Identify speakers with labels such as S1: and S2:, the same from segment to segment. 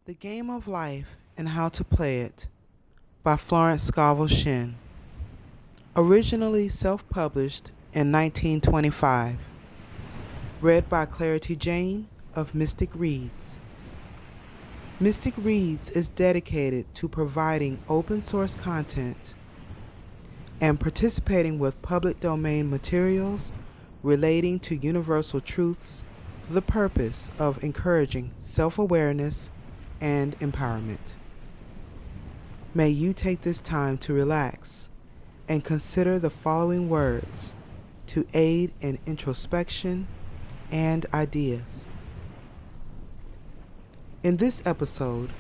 S1: The Game of Life and How to Play It by Florence Scovel Shinn. Originally self-published in 1925. Read by Clarity Jane of MysticReads. MysticReads is dedicated to providing open source content and participating with public domain materials relating to universal truths for the purpose of encouraging self-awareness and empowerment. May you take this time to relax and consider the following words to aid in introspection and ideas. In this episode,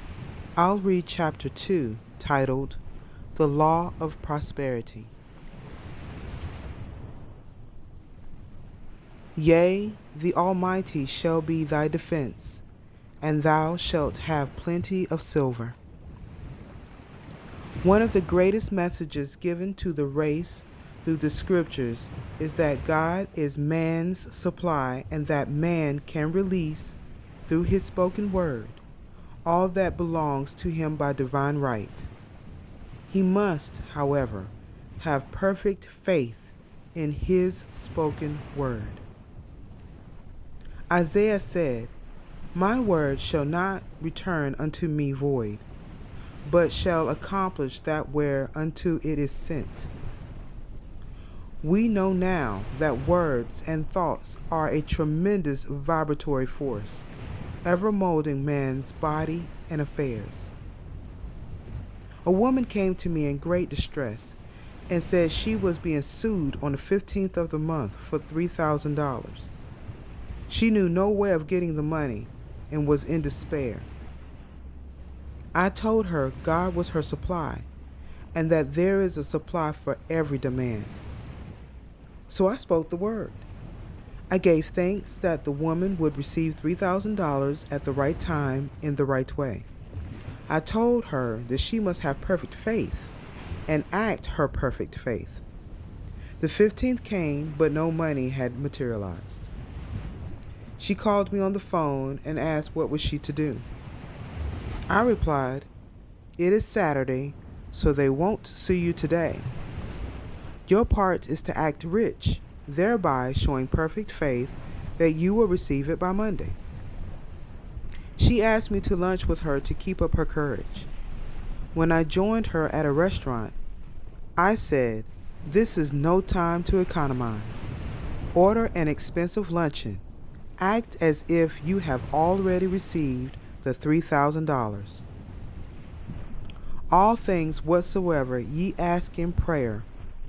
S1: I'll read Chapter 2, titled The Law of Prosperity. Yea, the Almighty shall be thy defense, and thou shalt have plenty of silver. One of the greatest messages given to the race through the scriptures is that God is man's supply and that man can release, through his spoken word, all that belongs to him by divine right. He must, however, have perfect faith in his spoken word. Isaiah said, "My word shall not return unto me void, but shall accomplish that whereunto it is sent." We know now that words and thoughts are a tremendous vibratory force, ever molding man's body and affairs. A woman came to me in great distress and said she was being sued on the 15th of the month for $3,000. She knew no way of getting the money and was in despair. I told her God was her supply and that there is a supply for every demand. So I spoke the word. I gave thanks that the woman would receive $3,000 at the right time in the right way. I told her that she must have perfect faith and act her perfect faith. The 15th came, but no money had materialized. She called me on the phone and asked what was she to do. I replied, "It is Saturday, so they won't sue you today. Your part is to act rich, thereby showing perfect faith that you will receive it by Monday." She asked me to lunch with her to keep up her courage. When I joined her at a restaurant, I said, "This is no time to economize. Order an expensive luncheon. Act as if you have already received the $3,000. All things whatsoever ye ask in prayer,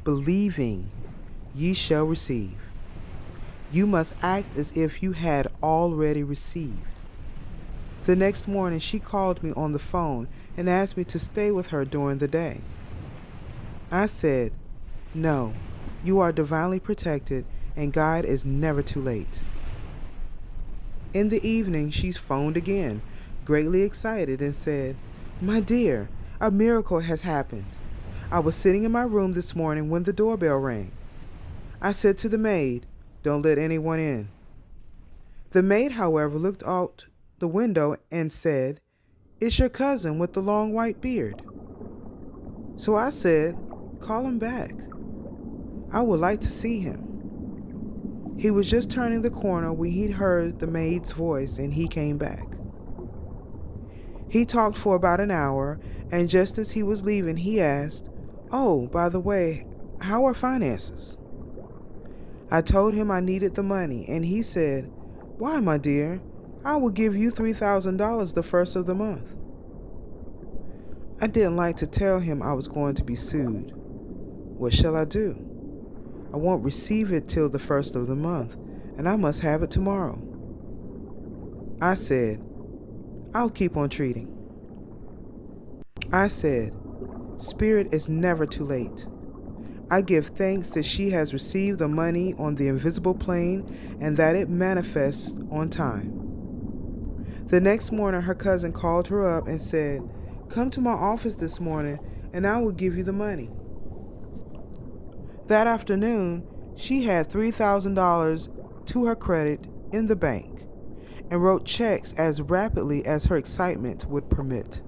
S1: believing, ye shall receive." You must act as if you had already received. The next morning she called me on the phone and asked me to stay with her during the day. I said, "No, you are divinely protected and God is never too late." In the evening, she phoned again, greatly excited, and said, "My dear, a miracle has happened. I was sitting in my room this morning when the doorbell rang. I said to the maid, 'Don't let anyone in.' The maid, however, looked out the window and said, 'It's your cousin with the long white beard.' So I said, 'Call him back. I would like to see him.' He was just turning the corner when he heard the maid's voice and he came back. He talked for about an hour, and just as he was leaving, he asked, 'Oh, by the way, how are finances?' I told him I needed the money, and he said, 'Why, my dear, I will give you $3,000 the first of the month.' I didn't like to tell him I was going to be sued. What shall I do? I won't receive it till the first of the month, and I must have it tomorrow. I said, 'I'll keep on treating.' I said, 'Spirit is never too late. I give thanks that she has received the money on the invisible plane and that it manifests on time.' The next morning, her cousin called her up and said, 'Come to my office this morning, and I will give you the money.' That afternoon, she had $3,000 to her credit in the bank, and wrote checks as rapidly as her excitement would permit.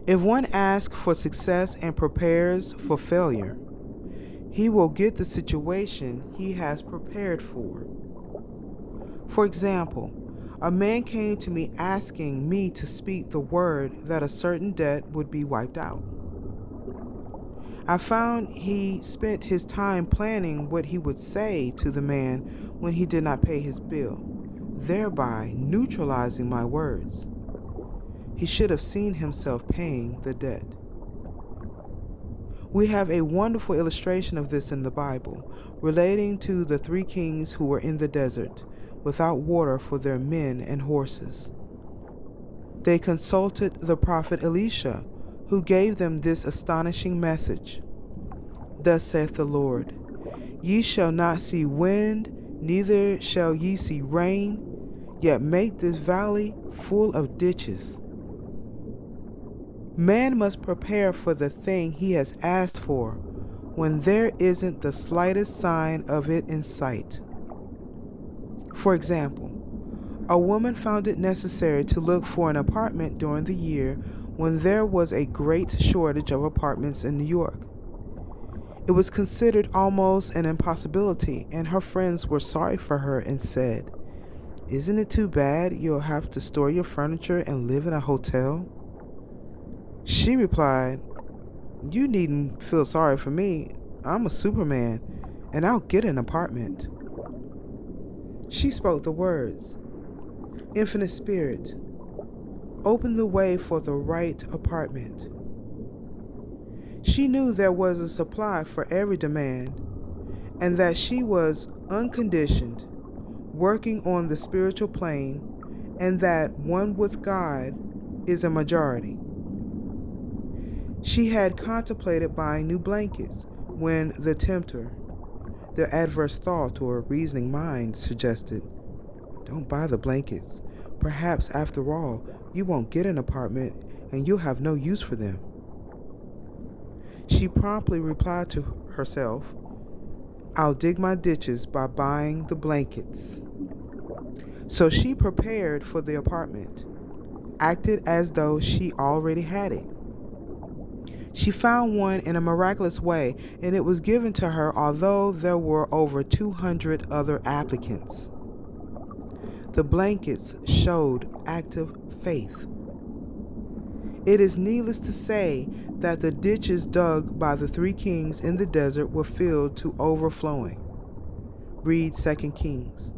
S1: If one asks for success and prepares for failure, he will get the situation he has prepared for. For example, a man came to me asking me to speak the word that a certain debt would be wiped out. I found he spent his time planning what he would say to the man when he did not pay his bill, thereby neutralizing my words. He should have seen himself paying the debt. We have a wonderful illustration of this in the Bible, relating to the 3 kings who were in the desert, without water for their men and horses. They consulted the prophet Elisha, who gave them this astonishing message. Thus saith the Lord, Ye shall not see wind, neither shall ye see rain, yet make this valley full of ditches. Man must prepare for the thing he has asked for when there isn't the slightest sign of it in sight. For example, a woman found it necessary to look for an apartment during the year when there was a great shortage of apartments in New York. It was considered almost an impossibility, and her friends were sorry for her and said, "Isn't it too bad you'll have to store your furniture and live in a hotel?" She replied, "You needn't feel sorry for me. I'm a Superman, and I'll get an apartment." She spoke the words, "Infinite Spirit, open the way for the right apartment." She knew there was a supply for every demand, and that she was unconditioned, working on the spiritual plane, and that one with God is a majority. She had contemplated buying new blankets when the tempter, the adverse thought or reasoning mind, suggested, "Don't buy the blankets. Perhaps, after all, you won't get an apartment and you'll have no use for them." She promptly replied to herself, "I'll dig my ditches by buying the blankets." So she prepared for the apartment, acted as though she already had it. She found one in a miraculous way, and it was given to her although there were over 200 other applicants. The blankets showed active faith. It is needless to say that the ditches dug by the 3 kings in the desert were filled to overflowing. Read 2 Kings.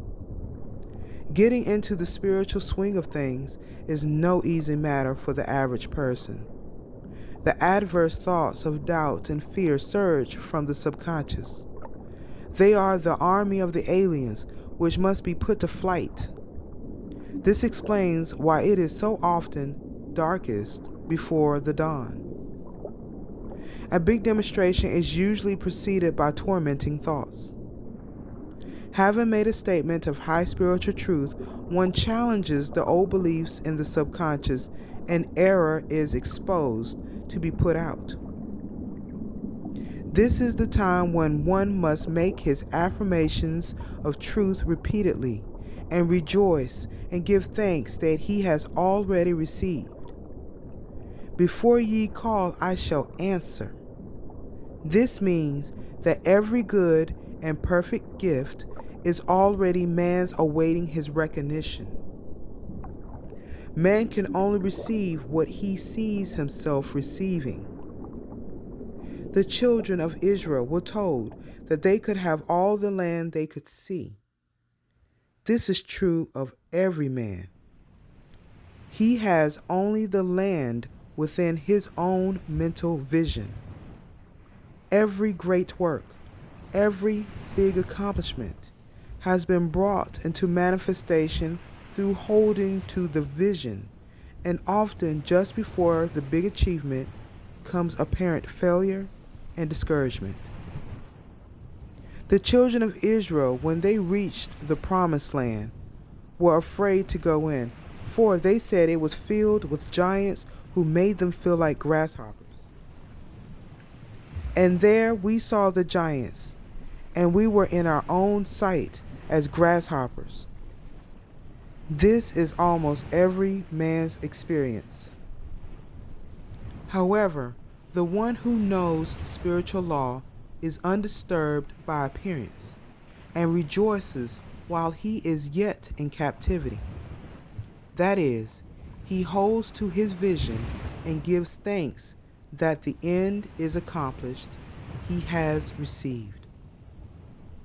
S1: Getting into the spiritual swing of things is no easy matter for the average person. The adverse thoughts of doubt and fear surge from the subconscious. They are the army of the aliens which must be put to flight. This explains why it is so often darkest before the dawn. A big demonstration is usually preceded by tormenting thoughts. Having made a statement of high spiritual truth, one challenges the old beliefs in the subconscious, and error is exposed to be put out. This is the time when one must make his affirmations of truth repeatedly, and rejoice and give thanks that he has already received. Before ye call, I shall answer. This means that every good and perfect gift is already man's awaiting his recognition. Man can only receive what he sees himself receiving. The children of Israel were told that they could have all the land they could see. This is true of every man. He has only the land within his own mental vision. Every great work, every big accomplishment has been brought into manifestation through holding to the vision, and often just before the big achievement comes apparent failure and discouragement. The children of Israel, when they reached the promised land, were afraid to go in, for they said it was filled with giants who made them feel like grasshoppers. And there we saw the giants, and we were in our own sight as grasshoppers. This is almost every man's experience. However, the one who knows spiritual law is undisturbed by appearance and rejoices while he is yet in captivity. That is, he holds to his vision and gives thanks that the end is accomplished, he has received.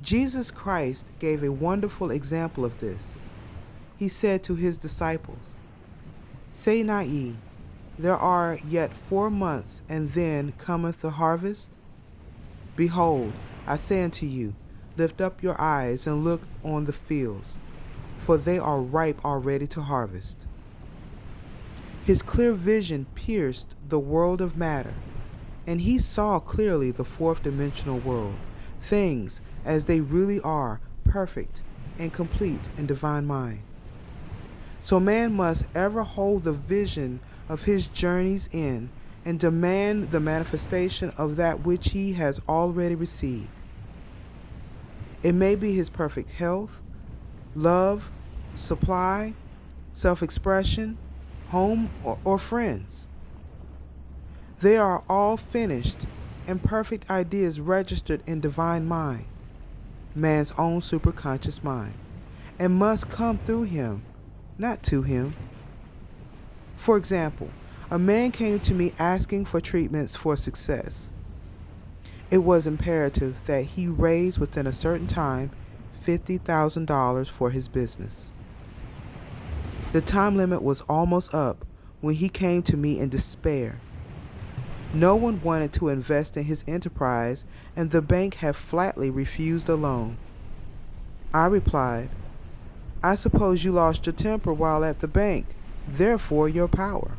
S1: Jesus Christ gave a wonderful example of this. He said to his disciples, "Say not ye, there are yet 4 months, and then cometh the harvest? Behold, I say unto you, lift up your eyes and look on the fields, for they are ripe already to harvest." His clear vision pierced the world of matter, and he saw clearly the fourth dimensional world, things as they really are, perfect and complete in divine mind. So man must ever hold the vision of his journey's end and demand the manifestation of that which he has already received. It may be his perfect health, love, supply, self-expression, home, or friends. They are all finished and perfect ideas registered in divine mind, man's own superconscious mind, and must come through him, not to him. For example, a man came to me asking for treatments for success. It was imperative that he raise within a certain time $50,000 for his business. The time limit was almost up when he came to me in despair. No one wanted to invest in his enterprise, and the bank had flatly refused a loan. I replied, "I suppose you lost your temper while at the bank, therefore your power.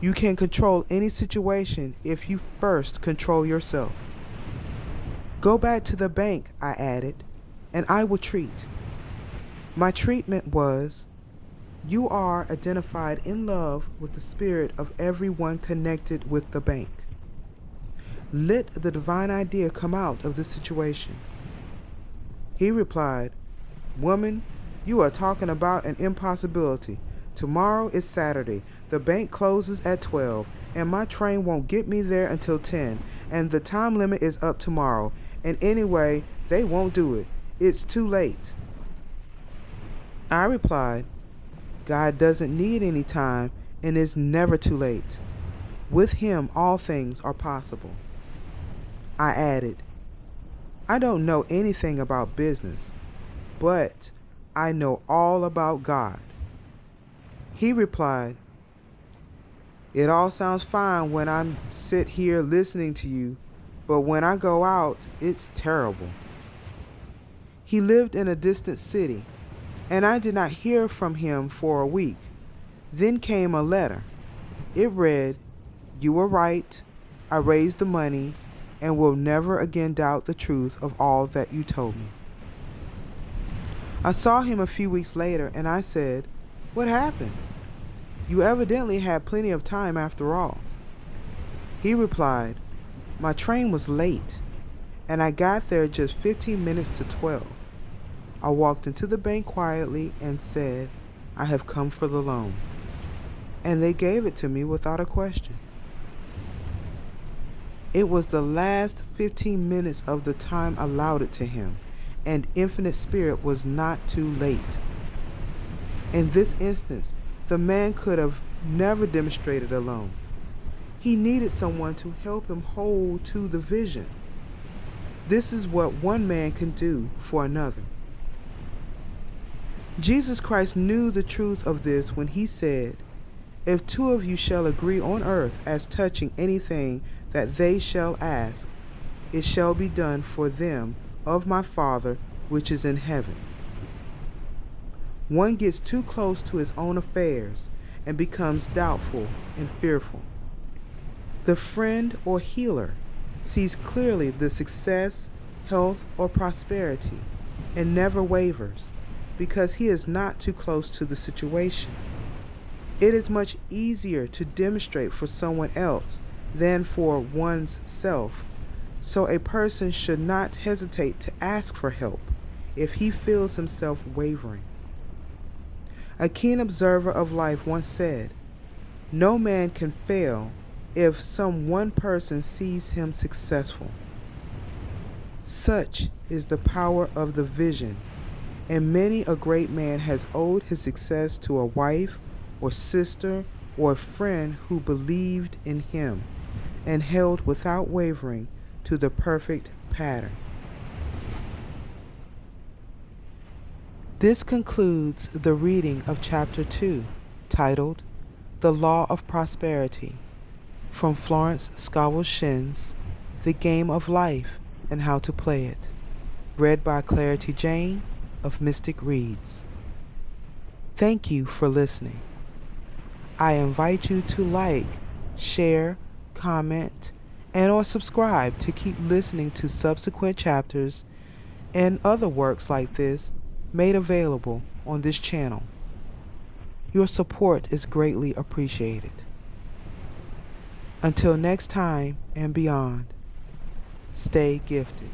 S1: You can control any situation if you first control yourself. Go back to the bank," I added, "and I will treat." My treatment was, "You are identified in love with the spirit of everyone connected with the bank. Let the divine idea come out of the situation." He replied, "Woman, you are talking about an impossibility. Tomorrow is Saturday. The bank closes at 12, and my train won't get me there until 10, and the time limit is up tomorrow. And anyway, they won't do it. It's too late." I replied, "God doesn't need any time and is never too late. With him, all things are possible." I added, "I don't know anything about business, but I know all about God." He replied, "It all sounds fine when I sit here listening to you, but when I go out, it's terrible." He lived in a distant city, and I did not hear from him for a week. Then came a letter. It read, "You were right. I raised the money and will never again doubt the truth of all that you told me." I saw him a few weeks later, and I said, "What happened? You evidently had plenty of time after all." He replied, "My train was late, and I got there just 15 minutes to 12. I walked into the bank quietly and said, 'I have come for the loan.' And they gave it to me without a question. It was the last 15 minutes of the time allotted to him, and Infinite Spirit was not too late. In this instance, the man could have never demonstrated alone. He needed someone to help him hold to the vision. This is what one man can do for another. Jesus Christ knew the truth of this when he said, "If 2 of you shall agree on earth as touching anything that they shall ask, it shall be done for them of my Father which is in heaven." One gets too close to his own affairs and becomes doubtful and fearful. The friend or healer sees clearly the success, health, or prosperity and never wavers because he is not too close to the situation. It is much easier to demonstrate for someone else than for one's self, so a person should not hesitate to ask for help if he feels himself wavering. A keen observer of life once said, "No man can fail if some one person sees him successful." Such is the power of the vision, and many a great man has owed his success to a wife or sister or a friend who believed in him and held without wavering to the perfect pattern. This concludes the reading of Chapter 2, titled The Law of Prosperity, from Florence Scovel Shinn's The Game of Life and How to Play It, read by Clarity Jane of MysticReads. Thank you for listening. I invite you to like, share, comment, and/or subscribe to keep listening to subsequent chapters and other works like this made available on this channel. Your support is greatly appreciated. Until next time and beyond, stay gifted.